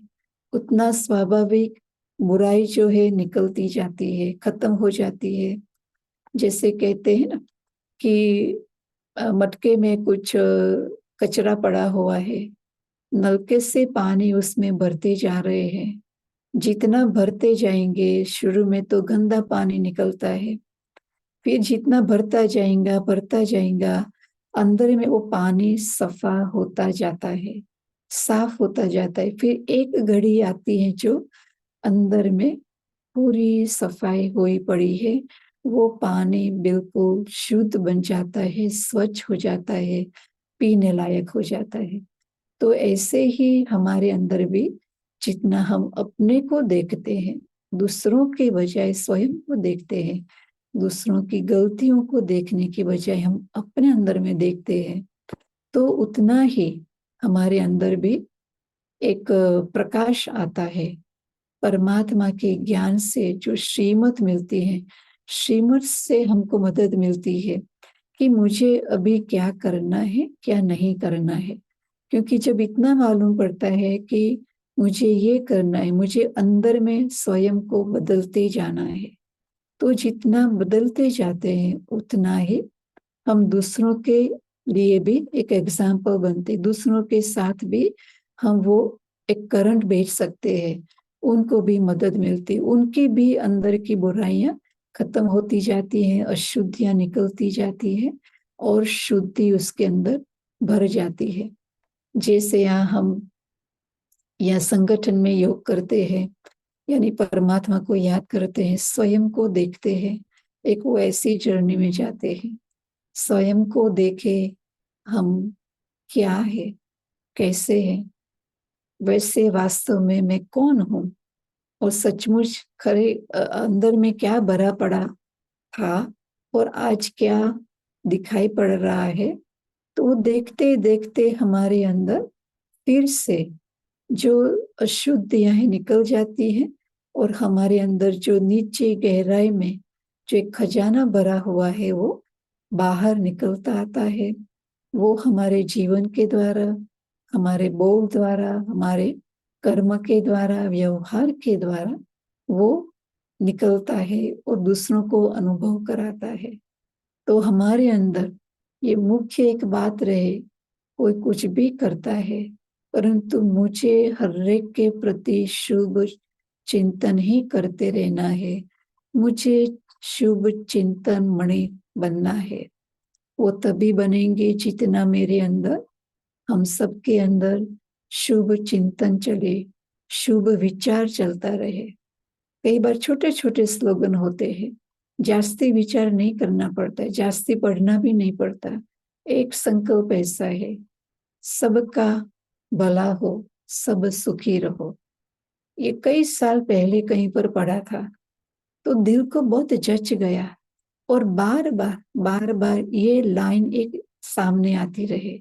उतना स्वाभाविक बुराई जो है निकलती जाती है, खत्म हो जाती है। जैसे कहते हैं ना कि मटके में कुछ कचरा पड़ा हुआ है, नलके से पानी उसमें भरते जा रहे हैं, जितना भरते जाएंगे शुरू में तो गंदा पानी निकलता है, फिर जितना भरता जाएगा, अंदर में वो पानी सफा होता जाता है, साफ होता जाता है। फिर एक घड़ी आती है जो अंदर में पूरी सफाई हुई पड़ी है, वो पानी बिल्कुल शुद्ध बन जाता है, स्वच्छ हो जाता है, पीने लायक हो जाता है। तो ऐसे ही हमारे अंदर भी जितना हम अपने को देखते हैं, दूसरों के बजाय स्वयं को देखते हैं, दूसरों की गलतियों को देखने की बजाय हम अपने अंदर में देखते हैं, तो उतना ही हमारे अंदर भी एक प्रकाश आता है। परमात्मा के ज्ञान से जो श्रीमत मिलती है, श्रीमत से हमको मदद मिलती है कि मुझे अभी क्या करना है, क्या नहीं करना है। क्योंकि जब इतना मालूम पड़ता है कि मुझे ये करना है, मुझे अंदर में स्वयं को बदलते जाना है, तो जितना बदलते जाते हैं उतना ही हम दूसरों के लिए भी एक एग्जाम्पल बनते, दूसरों के साथ भी हम वो एक करंट भेज सकते हैं, उनको भी मदद मिलती, उनकी भी अंदर की बुराइयां खत्म होती जाती हैं, अशुद्धियां निकलती जाती है और शुद्धि उसके अंदर भर जाती है। जैसे यहाँ हम या संगठन में योग करते हैं, यानी परमात्मा को याद करते हैं, स्वयं को देखते हैं, एक वो ऐसी जर्नी में जाते हैं। स्वयं को देखे हम क्या है, कैसे है, वैसे वास्तव में मैं कौन हूँ और सचमुच खरे अंदर में क्या भरा पड़ा था और आज क्या दिखाई पड़ रहा है। तो देखते देखते हमारे अंदर फिर से जो अशुद्धियां हैं निकल जाती हैं और हमारे अंदर जो नीचे गहराई में जो एक खजाना भरा हुआ है वो बाहर निकलता आता है। वो हमारे जीवन के द्वारा, हमारे बोल द्वारा, हमारे कर्म के द्वारा, व्यवहार के द्वारा वो निकलता है और दूसरों को अनुभव कराता है। तो हमारे अंदर ये मुख्य एक बात रहे, कोई कुछ भी करता है परंतु मुझे हर एक के प्रति शुभ चिंतन ही करते रहना है, मुझे शुभ चिंतन मणि बनना है। वो तभी बनेंगे जितना मेरे अंदर, हम सबके अंदर शुभ चिंतन चले, शुभ विचार चलता रहे। कई बार छोटे छोटे स्लोगन होते हैं, जास्ती विचार नहीं करना पड़ता है, जास्ती पढ़ना भी नहीं पड़ता। एक संकल्प ऐसा है, सबका भला हो, सब सुखी रहो। ये कई साल पहले कहीं पर पढ़ा था तो दिल को बहुत जच गया और बार बार ये लाइन एक सामने आती रहे।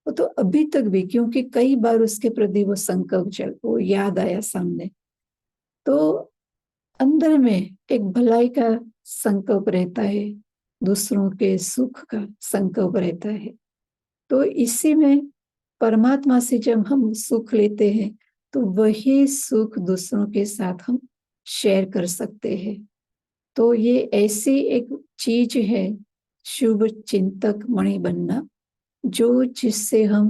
वो तो अभी तक भी, क्योंकि कई बार उसके प्रति वो संकल्प चल, वो याद आया सामने, तो अंदर में एक भलाई का संकल्प रहता है, दूसरों के सुख का संकल्प रहता है। तो इसी में परमात्मा से जब हम सुख लेते हैं तो वही सुख दूसरों के साथ हम शेयर कर सकते हैं। तो ये ऐसी एक चीज है शुभ चिंतक मणि बनना, जो जिससे हम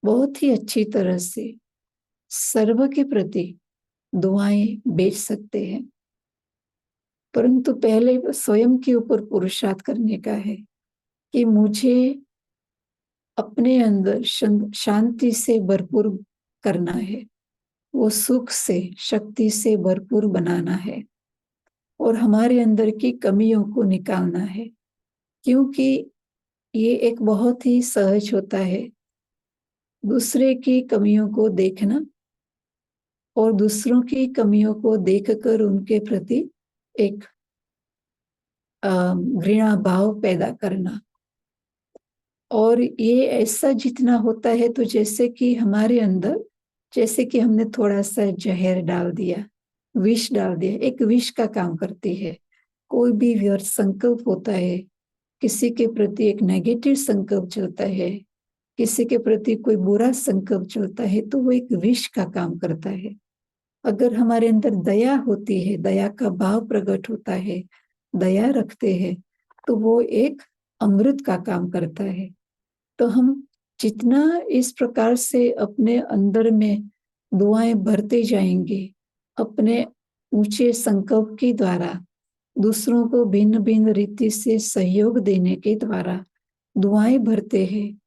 बहुत ही अच्छी तरह से सर्व के प्रति दुआएं बेच सकते हैं। परंतु पहले स्वयं के ऊपर पुरुषार्थ करने का है कि मुझे अपने अंदर शांति से भरपूर करना है, वो सुख से शक्ति से भरपूर बनाना है और हमारे अंदर की कमियों को निकालना है। क्योंकि ये एक बहुत ही सहज होता है दूसरे की कमियों को देखना और दूसरों की कमियों को देखकर उनके प्रति एक घृणा भाव पैदा करना। और ये ऐसा जितना होता है तो जैसे कि हमारे अंदर, जैसे कि हमने थोड़ा सा जहर डाल दिया, विष डाल दिया, एक विष का काम करती है। कोई भी व्यर्थ संकल्प होता है, किसी के प्रति एक नेगेटिव संकल्प चलता है, किसी के प्रति कोई बुरा संकल्प चलता है, तो वो एक विष का काम करता है। अगर हमारे अंदर दया होती है, दया का भाव प्रकट होता है, दया रखते हैं, तो वो एक अमृत का काम करता है। तो हम जितना इस प्रकार से अपने अंदर में दुआएं भरते जाएंगे, अपने ऊंचे संकल्प के द्वारा, दूसरों को भिन्न भिन्न रीति से सहयोग देने के द्वारा दुआएं भरते हैं,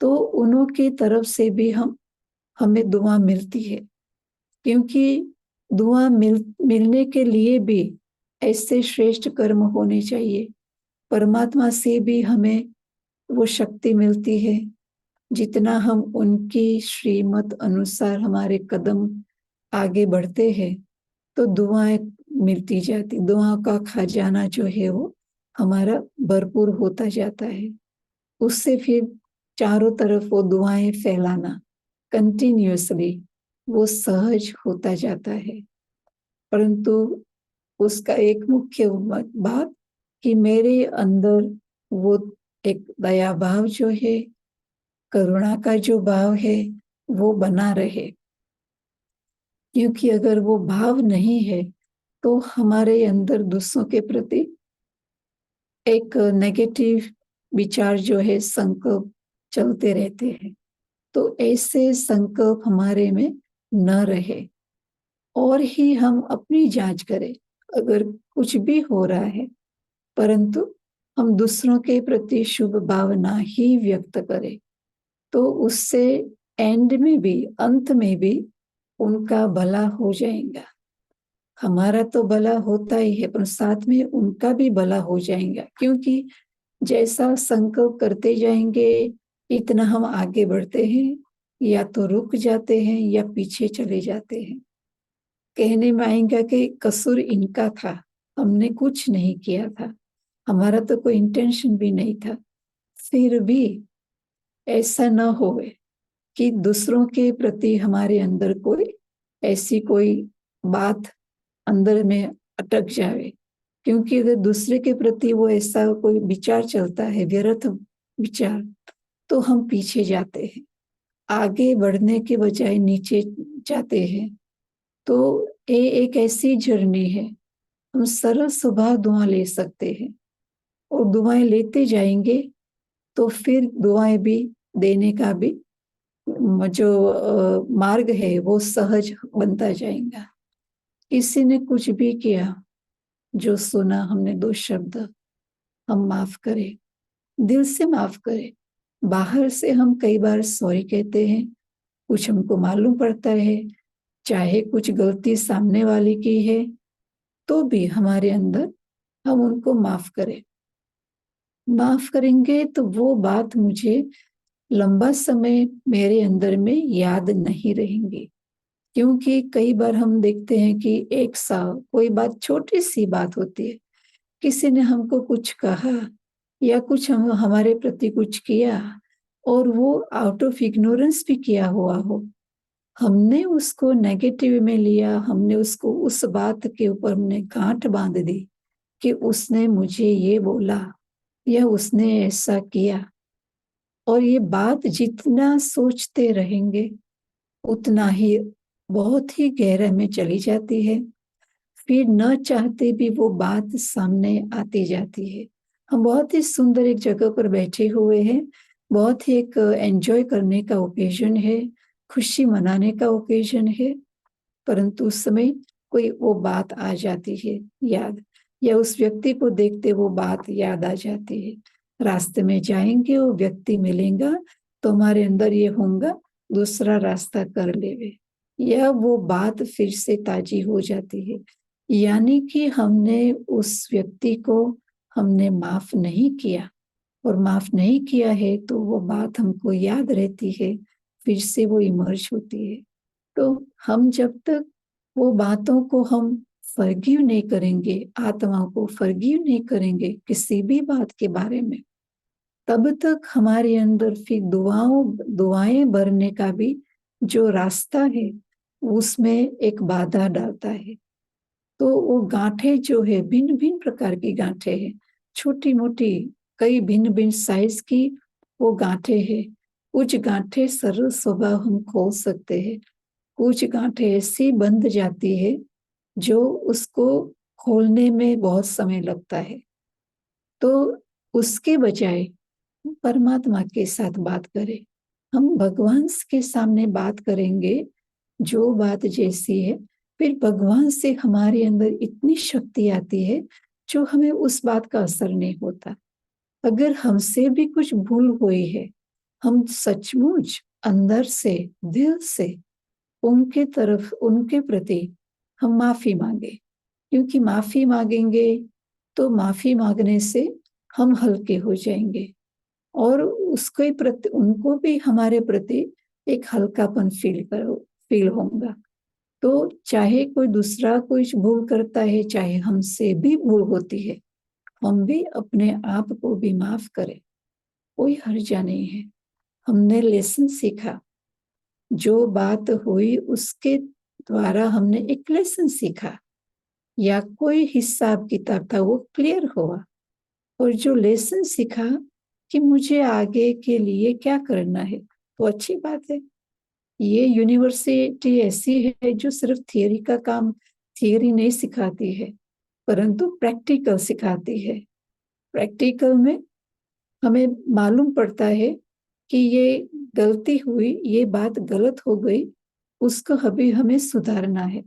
तो उन्हों की तरफ से भी हमें दुआ मिलती है। क्योंकि दुआ मिलने के लिए भी ऐसे श्रेष्ठ कर्म होने चाहिए। परमात्मा से भी हमें वो शक्ति मिलती है। जितना हम उनकी श्रीमत अनुसार हमारे कदम आगे बढ़ते हैं तो दुआएं मिलती जाती, दुआओं का खजाना जो है वो हमारा भरपूर होता जाता है। उससे फिर चारों तरफ वो दुआएं फैलाना कंटिन्यूअसली वो सहज होता जाता है। परंतु उसका एक मुख्य बात कि मेरे अंदर वो एक दया भाव जो है, करुणा का जो भाव है वो बना रहे। क्योंकि अगर वो भाव नहीं है तो हमारे अंदर दूसरों के प्रति एक नेगेटिव विचार जो है, संकल्प चलते रहते हैं। तो ऐसे संकल्प हमारे में न रहे और ही हम अपनी जांच करें। अगर कुछ भी हो रहा है परंतु हम दूसरों के प्रति शुभ भावना ही व्यक्त करें तो उससे एंड में भी, अंत में भी उनका भला हो जाएगा। हमारा तो भला होता ही है पर साथ में उनका भी भला हो जाएगा। क्योंकि जैसा संकल्प करते जाएंगे इतना हम आगे बढ़ते हैं, या तो रुक जाते हैं या पीछे चले जाते हैं। कहने में आएगा कि कसूर इनका था, हमने कुछ नहीं किया था, हमारा तो कोई इंटेंशन भी नहीं था। फिर भी ऐसा न होवे कि दूसरों के प्रति हमारे अंदर कोई ऐसी कोई बात अंदर में अटक जाए। क्योंकि अगर दूसरे के प्रति वो ऐसा कोई विचार चलता है, व्यर्थ विचार, तो हम पीछे जाते हैं, आगे बढ़ने के बजाय नीचे जाते हैं। तो ये एक ऐसी जर्नी है, हम सरल स्वभाव दुआ ले सकते हैं और दुआएं लेते जाएंगे तो फिर दुआएं भी देने का भी जो मार्ग है वो सहज बनता जाएगा। किसी ने कुछ भी किया, जो सुना हमने दो शब्द, हम माफ करें, दिल से माफ करें। बाहर से हम कई बार सॉरी कहते हैं, कुछ हमको मालूम पड़ता है, चाहे कुछ गलती सामने वाले की है तो भी हमारे अंदर हम उनको माफ करें। माफ करेंगे तो वो बात मुझे लंबा समय मेरे अंदर में याद नहीं रहेंगी। क्योंकि कई बार हम देखते हैं कि एक साल कोई बात, छोटी सी बात होती है, किसी ने हमको कुछ कहा या कुछ हम हमारे प्रति कुछ किया और वो आउट ऑफ इग्नोरेंस भी किया हुआ हो, हमने उसको नेगेटिव में लिया, हमने उसको उस बात के ऊपर हमने गांठ बांध दी कि उसने मुझे ये बोला या उसने ऐसा किया। और ये बात जितना सोचते रहेंगे उतना ही बहुत ही गहरे में चली जाती है। फिर न चाहते भी वो बात सामने आती जाती है। हम बहुत ही सुंदर एक जगह पर बैठे हुए हैं, बहुत ही एक एंजॉय करने का ओकेजन है, खुशी मनाने का ओकेजन है, परंतु उस समय कोई वो बात आ जाती है याद, या उस व्यक्ति को देखते वो बात याद आ जाती है। रास्ते में जाएंगे, वो व्यक्ति मिलेगा तो हमारे अंदर ये होगा दूसरा रास्ता कर लेवे, या वो बात फिर से ताजी हो जाती है। यानी कि हमने उस व्यक्ति को हमने माफ नहीं किया, और माफ नहीं किया है तो वो बात हमको याद रहती है, फिर से वो इमर्ज होती है। तो हम जब तक वो बातों को हम फॉरगिव नहीं करेंगे, आत्माओं को फॉरगिव नहीं करेंगे किसी भी बात के बारे में, तब तक हमारे अंदर फिर दुआएं भरने का भी जो रास्ता है उसमें एक बाधा डालता है। तो वो गांठें जो है, भिन्न भिन्न प्रकार की गांठें हैं, छोटी मोटी, कई भिन्न भिन्न साइज की वो गांठें हैं। कुछ गांठें सरल स्वभाव हम खोल सकते हैं, कुछ गांठें ऐसी बंध जाती है जो उसको खोलने में बहुत समय लगता है। तो उसके बजाय परमात्मा के साथ बात करें, हम भगवान के सामने बात करेंगे जो बात जैसी है, फिर भगवान से हमारे अंदर इतनी शक्ति आती है जो हमें उस बात का असर नहीं होता। अगर हमसे भी कुछ भूल हुई है, हम सचमुच अंदर से, दिल से उनके तरफ, उनके प्रति हम माफी मांगे, क्योंकि माफी मांगेंगे तो माफी मांगने से हम हल्के हो जाएंगे और उसके प्रति उनको भी हमारे प्रति एक हल्कापन फील होगा। तो चाहे कोई दूसरा कुछ भूल करता है, चाहे हमसे भी भूल होती है, हम भी अपने आप को भी माफ करें, कोई हर्जा नहीं है। हमने लेसन सीखा, जो बात हुई उसके द्वारा हमने एक लेसन सीखा या कोई हिसाब किताब था वो क्लियर हुआ, और जो लेसन सीखा कि मुझे आगे के लिए क्या करना है, तो अच्छी बात है। ये यूनिवर्सिटी ऐसी है जो सिर्फ थियरी का काम, थियरी नहीं सिखाती है परंतु प्रैक्टिकल सिखाती है। प्रैक्टिकल में हमें मालूम पड़ता है कि ये गलती हुई, ये बात गलत हो गई, उसको अभी हमें सुधारना है।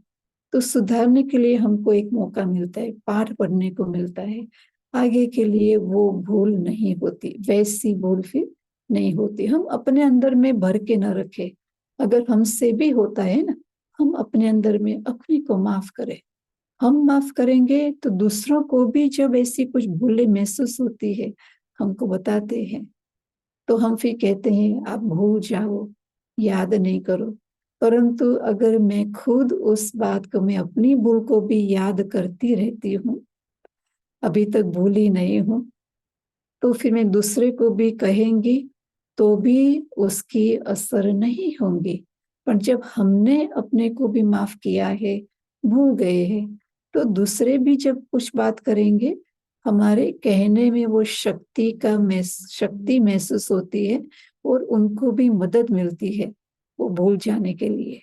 तो सुधारने के लिए हमको एक मौका मिलता है, पाठ पढ़ने को मिलता है, आगे के लिए वो भूल नहीं होती, वैसी भूल फिर नहीं होती। हम अपने अंदर में भर के न रखें, अगर हमसे भी होता है ना, हम अपने अंदर में अपने को माफ करें। हम माफ करेंगे तो दूसरों को भी जब ऐसी कुछ भूलें महसूस होती है, हमको बताते हैं, तो हम फिर कहते हैं आप भूल जाओ, याद नहीं करो। परंतु अगर मैं खुद उस बात को, मैं अपनी भूल को भी याद करती रहती हूँ, अभी तक भूली नहीं हूँ, तो फिर मैं दूसरे को भी कहेंगी तो भी उसकी असर नहीं होंगी। पर जब हमने अपने को भी माफ किया है, भूल गए हैं, तो दूसरे भी जब कुछ बात करेंगे, हमारे कहने में वो शक्ति महसूस होती है और उनको भी मदद मिलती है वो भूल जाने के लिए।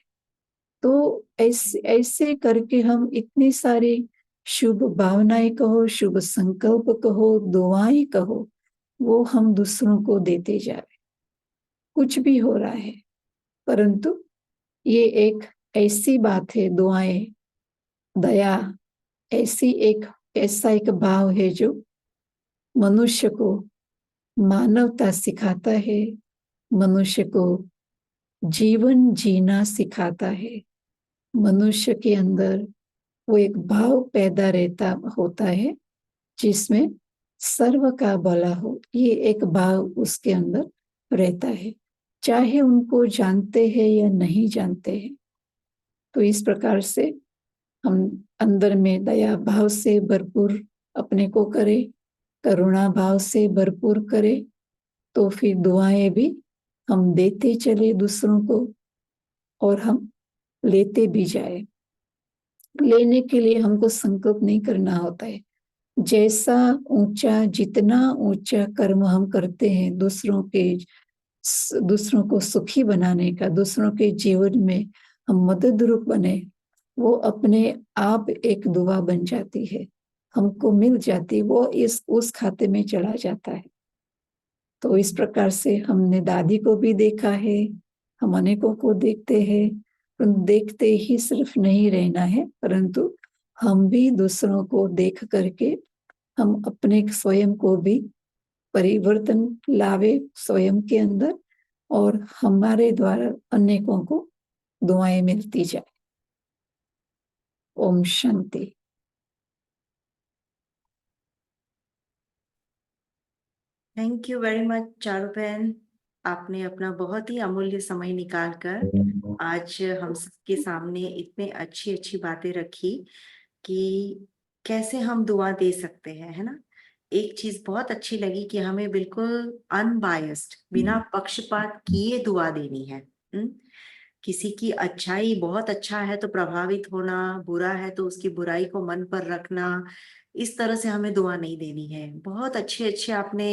तो ऐसे ऐसे करके हम इतनी सारी शुभ भावनाएं कहो, शुभ संकल्प कहो, दुआएं कहो, वो हम दूसरों को देते जा रहे। कुछ भी हो रहा है, परंतु ये एक ऐसी बात है, दुआएं, दया, ऐसा एक भाव है जो मनुष्य को मानवता सिखाता है, मनुष्य को जीवन जीना सिखाता है। मनुष्य के अंदर वो एक भाव पैदा रहता होता है जिसमें सर्व का भला हो, ये एक भाव उसके अंदर रहता है, चाहे उनको जानते हैं या नहीं जानते हैं। तो इस प्रकार से हम अंदर में दया भाव से भरपूर अपने को करें, करुणा भाव से भरपूर करें, तो फिर दुआएं भी हम देते चले दूसरों को और हम लेते भी जाए। लेने के लिए हमको संकल्प नहीं करना होता है। जैसा ऊंचा, जितना ऊंचा कर्म हम करते हैं दूसरों को सुखी बनाने का, दूसरों के जीवन में हम मदद रूप बने, वो अपने आप एक दुआ बन जाती है, हमको मिल जाती, वो इस उस खाते में चला जाता है। तो इस प्रकार से हमने दादी को भी देखा है, हम अनेकों को देखते हैं। देखते ही सिर्फ नहीं रहना है, परंतु हम भी दूसरों को देख करके हम अपने स्वयं को भी परिवर्तन लावे स्वयं के अंदर, और हमारे द्वारा अनेकों को दुआएं मिलती जाए। ओम शांति। Thank you very much Charu बहन, आपने अपना बहुत ही अमूल्य समय निकालकर आज हम सबके सामने इतने अच्छी अच्छी बातें रखी कि कैसे हम दुआ दे सकते हैं, है ना। एक चीज बहुत अच्छी लगी कि हमें बिल्कुल अनबायस्ड, बिना पक्षपात किए दुआ देनी है। किसी की अच्छाई बहुत अच्छा है तो प्रभावित होना, बुरा है तो उसकी बुराई को मन पर रखना, इस तरह से हमें दुआ नहीं देनी है। बहुत अच्छे अच्छे आपने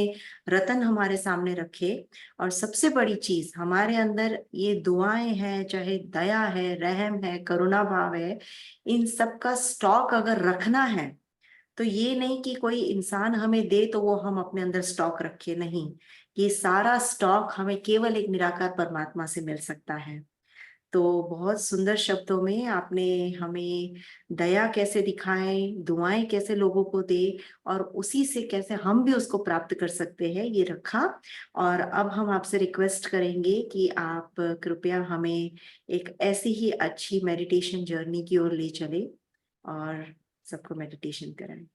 रतन हमारे सामने रखे। और सबसे बड़ी चीज हमारे अंदर ये दुआएं हैं, चाहे दया है, रहम है, करुणा भाव है, इन सब का स्टॉक अगर रखना है तो ये नहीं कि कोई इंसान हमें दे तो वो हम अपने अंदर स्टॉक रखे, नहीं। ये सारा स्टॉक हमें केवल एक निराकार परमात्मा से मिल सकता है। तो बहुत सुंदर शब्दों में आपने हमें दया कैसे दिखाएं, दुआएं कैसे लोगों को दे, और उसी से कैसे हम भी उसको प्राप्त कर सकते हैं, ये रखा। और अब हम आपसे रिक्वेस्ट करेंगे कि आप कृपया हमें एक ऐसी ही अच्छी मेडिटेशन जर्नी की ओर ले चले। और सबको मेडिटेशन कराएं।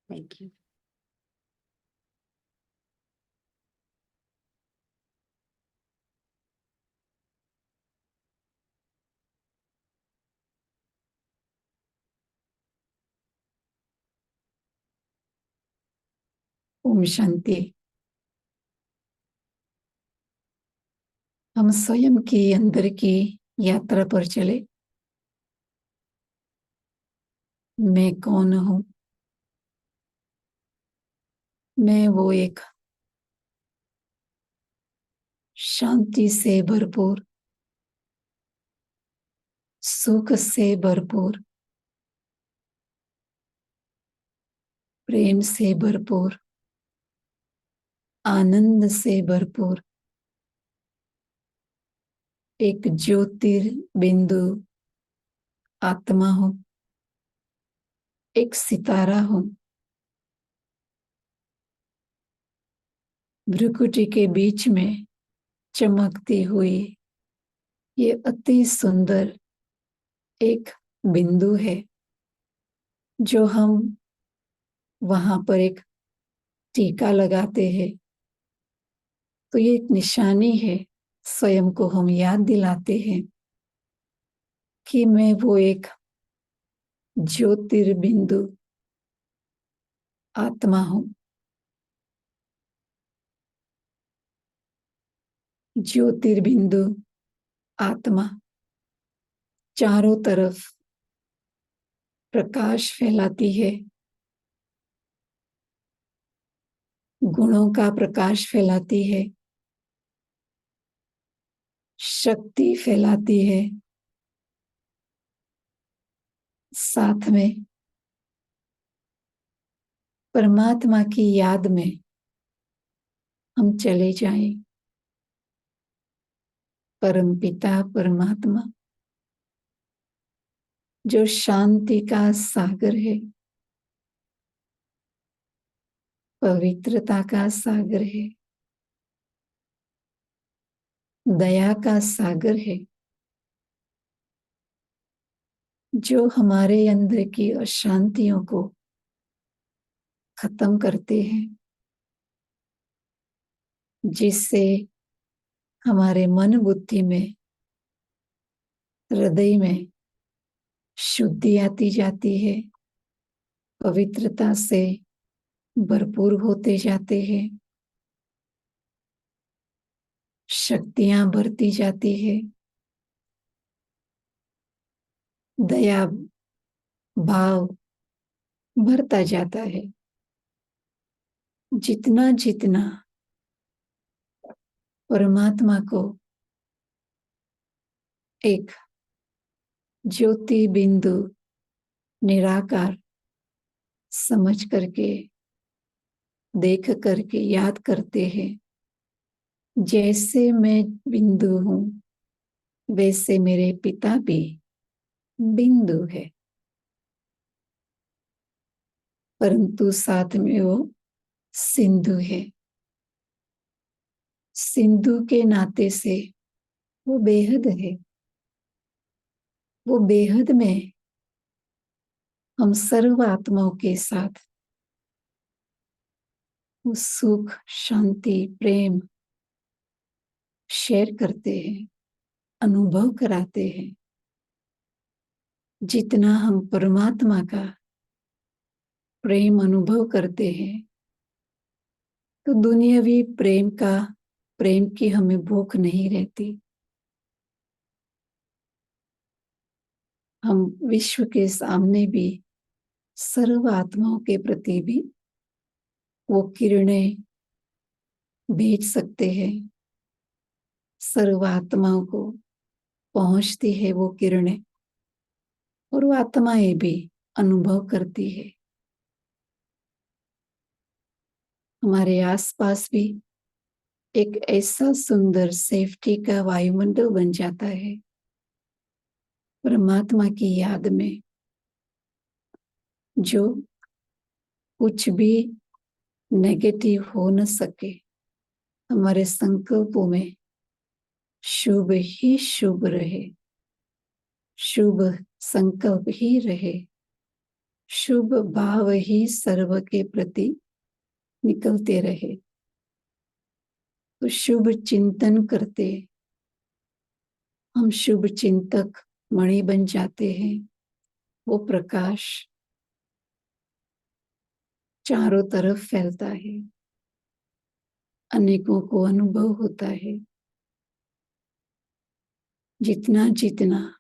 Thank you. ओम शांति। हम स्वयं की अंदर की यात्रा पर चले। मैं कौन हूं? मैं वो एक शांति से भरपूर, सुख से भरपूर, प्रेम से भरपूर, आनंद से भरपूर एक ज्योतिर्बिंदु आत्मा हूं, एक सितारा हूं। भ्रुकुटी के बीच में चमकती हुई ये अति सुंदर एक बिंदु है, जो हम वहां पर एक टीका लगाते हैं तो ये एक निशानी है। स्वयं को हम याद दिलाते हैं कि मैं वो एक ज्योतिर्बिंदु आत्मा हूं। ज्योतिर्बिंदु आत्मा चारों तरफ प्रकाश फैलाती है, गुणों का प्रकाश फैलाती है, शक्ति फैलाती है। साथ में परमात्मा की याद में हम चले जाएं। परमपिता परमात्मा जो शांति का सागर है, पवित्रता का सागर है, दया का सागर है, जो हमारे अंदर की अशांतियों को खत्म करते हैं, जिससे हमारे मन बुद्धि में, हृदय में शुद्धि आती जाती है, पवित्रता से भरपूर होते जाते हैं, शक्तियां बढ़ती जाती है, दया भाव बढ़ता जाता है। जितना जितना परमात्मा को एक ज्योति बिंदु निराकार समझ करके, देख करके याद करते हैं, जैसे मैं बिंदु हूं वैसे मेरे पिता भी बिंदु है, परंतु साथ में वो सिंधु है। सिंधु के नाते से वो बेहद है। वो बेहद में हम सर्व आत्माओं के साथ वो सुख, शांति, प्रेम शेयर करते हैं, अनुभव कराते हैं। जितना हम परमात्मा का प्रेम अनुभव करते हैं तो दुनियावी प्रेम की हमें भूख नहीं रहती। हम विश्व के सामने भी सर्व आत्माओं के प्रति भी वो किरणें भेज सकते हैं। सर्व आत्माओं को पहुंचती है वो किरणें और वो आत्माएं भी अनुभव करती है। हमारे आसपास भी एक ऐसा सुंदर सेफ्टी का वायुमंडल बन जाता है। परमात्मा की याद में जो कुछ भी नेगेटिव हो न सके, हमारे संकल्पों में शुभ ही शुभ रहे, शुभ संकल्प ही रहे, शुभ भाव ही सर्व के प्रति निकलते रहे। तो शुभ चिंतन करते हम शुभ चिंतक मणि बन जाते हैं। वो प्रकाश चारों तरफ फैलता है, अनेकों को अनुभव होता है। जितना जितना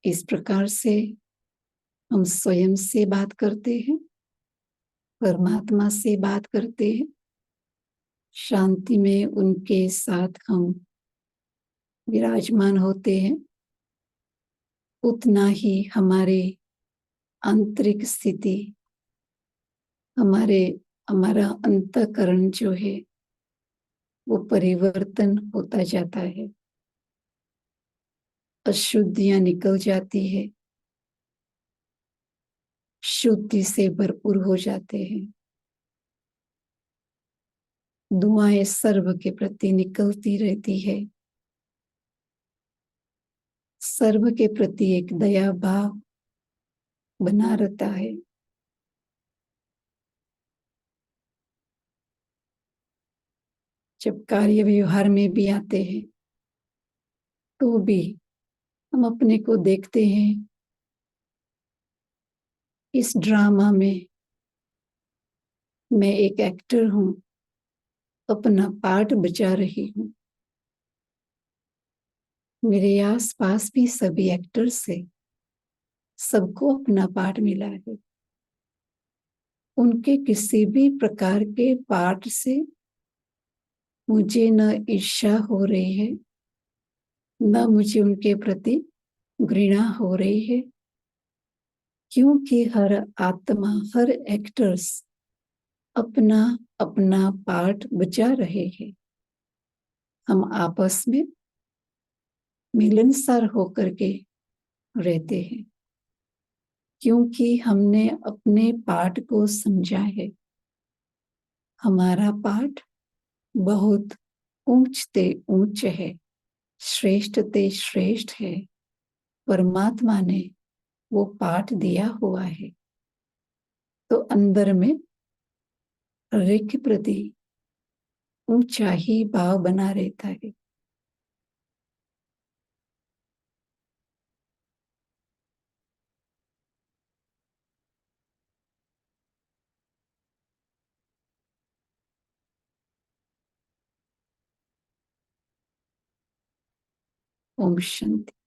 इस प्रकार से हम स्वयं से बात करते हैं, परमात्मा से बात करते हैं, शांति में उनके साथ हम विराजमान होते हैं, उतना ही हमारी आंतरिक स्थिति, हमारा अंतःकरण जो है वो परिवर्तन होता जाता है। अशुद्धियां निकल जाती है, शुद्धि से भरपूर हो जाते हैं। दुआएं सर्व के प्रति निकलती रहती है। सर्व के प्रति एक दया भाव बना रहता है। जब कार्य व्यवहार में भी आते हैं तो भी हम अपने को देखते हैं, इस ड्रामा में मैं एक एक्टर हूं, अपना पार्ट बचा रही हूं। मेरे आसपास भी सभी एक्टर्स है, सबको अपना पार्ट मिला है। उनके किसी भी प्रकार के पार्ट से मुझे न ईर्ष्या हो रही है, न मुझे उनके प्रति घृणा हो रही है, क्योंकि हर आत्मा, हर एक्टर्स अपना अपना पार्ट बचा रहे हैं। हम आपस में मिलनसार होकर के रहते हैं, क्योंकि हमने अपने पार्ट को समझा है। हमारा पार्ट बहुत ऊंच ते ऊंच है, श्रेष्ठ ते श्रेष्ठ है। परमात्मा ने वो पाठ दिया हुआ है। तो अंदर में हृदय के प्रति ऊंचा ही भाव बना रहता है। ओम शांति।